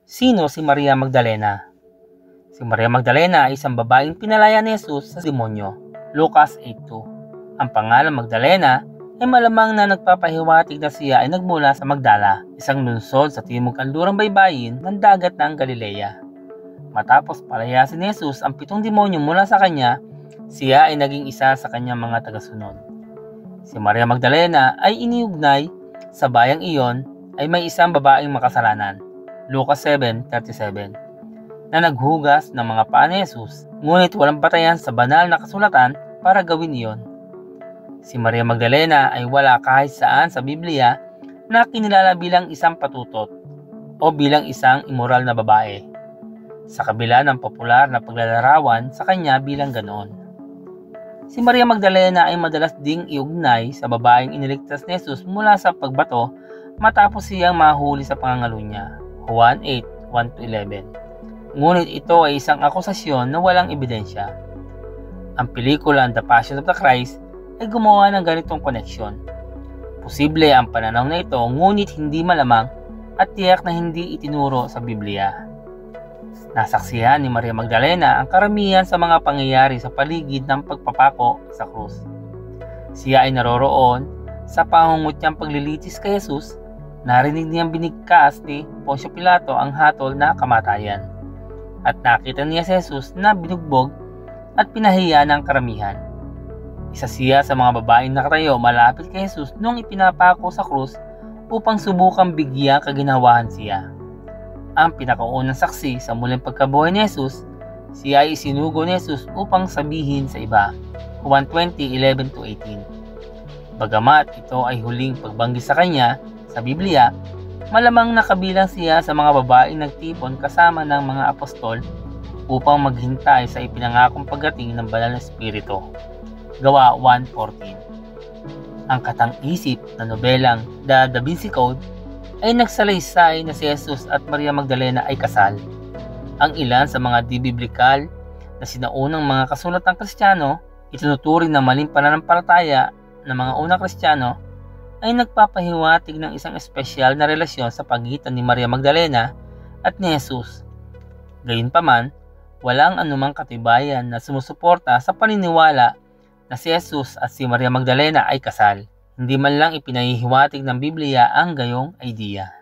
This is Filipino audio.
Sino si Maria Magdalena? Si Maria Magdalena ay isang babaeng pinalaya ni Jesus sa demonyo. Lucas 8:2. Ang pangalan Magdalena ay malamang na nagpapahiwatig na siya ay nagmula sa Magdala, isang lungsod sa timog kanlurang baybayin ng dagat ng Galilea. Matapos palayasin ni Jesus ang 7 demonyo mula sa kanya, siya ay naging isa sa kanyang mga tagasunod. Si Maria Magdalena ay iniugnay sa bayang iyon ay may isang babaeng makasalanan, Lucas 7:37, na naghugas ng mga paa ni Jesus, ngunit walang batayan sa banal na kasulatan para gawin iyon. Si Maria Magdalena ay wala kahit saan sa Biblia na kinilala bilang isang patutot o bilang isang immoral na babae, sa kabila ng popular na paglalarawan sa kanya bilang ganoon. Si Maria Magdalena ay madalas ding iugnay sa babaeng iniligtas ni Jesus mula sa pagbato matapos siyang mahuli sa pangangalo niya, Juan 8:1-11. Ngunit ito ay isang akusasyon na walang ebidensya. Ang pelikula The Passion of the Christ ay gumawa ng ganitong koneksyon. Posible ang pananaw na ito, ngunit hindi malamang at tiyak na hindi itinuro sa Biblia. Nasaksihan ni Maria Magdalena ang karamihan sa mga pangyayari sa paligid ng pagpapako sa krus. Siya ay naroroon sa pangungutyang paglilitis kay Jesus. Narinig niyang binigkas ni Poncio Pilato ang hatol na kamatayan, at nakita niya si Jesus na binugbog at pinahiya ng karamihan. Isa siya sa mga babaeng nakatayo malapit kay Jesus nung ipinapako sa krus upang subukang bigyang kaginawahan siya. Ang pinakaunang saksi sa muling pagkabuhay ni Jesus, siya ay isinugo ni Jesus upang sabihin sa iba, Juan 20:11-18. Bagamat ito ay huling pagbanggi sa kanya sa Biblia, malamang nakabilang siya sa mga babaeng nagtipon kasama ng mga apostol upang maghintay sa ipinangakong pagdating ng Banal na Espiritu. Gawa 1:14. Ang katang-isip na nobelang The Da Vinci Code ay nagsalaysay na si Jesus at Maria Magdalena ay kasal. Ang ilan sa mga di-biblikal na sinaunang mga kasulat ng Kristiyano, itinuturing na maling pananampalataya ng mga unang Kristiyano, ay nagpapahiwatig ng isang espesyal na relasyon sa pagitan ni Maria Magdalena at ni Jesus. Gayunpaman, walang anumang katibayan na sumusuporta sa paniniwala na si Jesus at si Maria Magdalena ay kasal. Hindi man lang ipinahihiwatig ng Biblia ang gayong idea.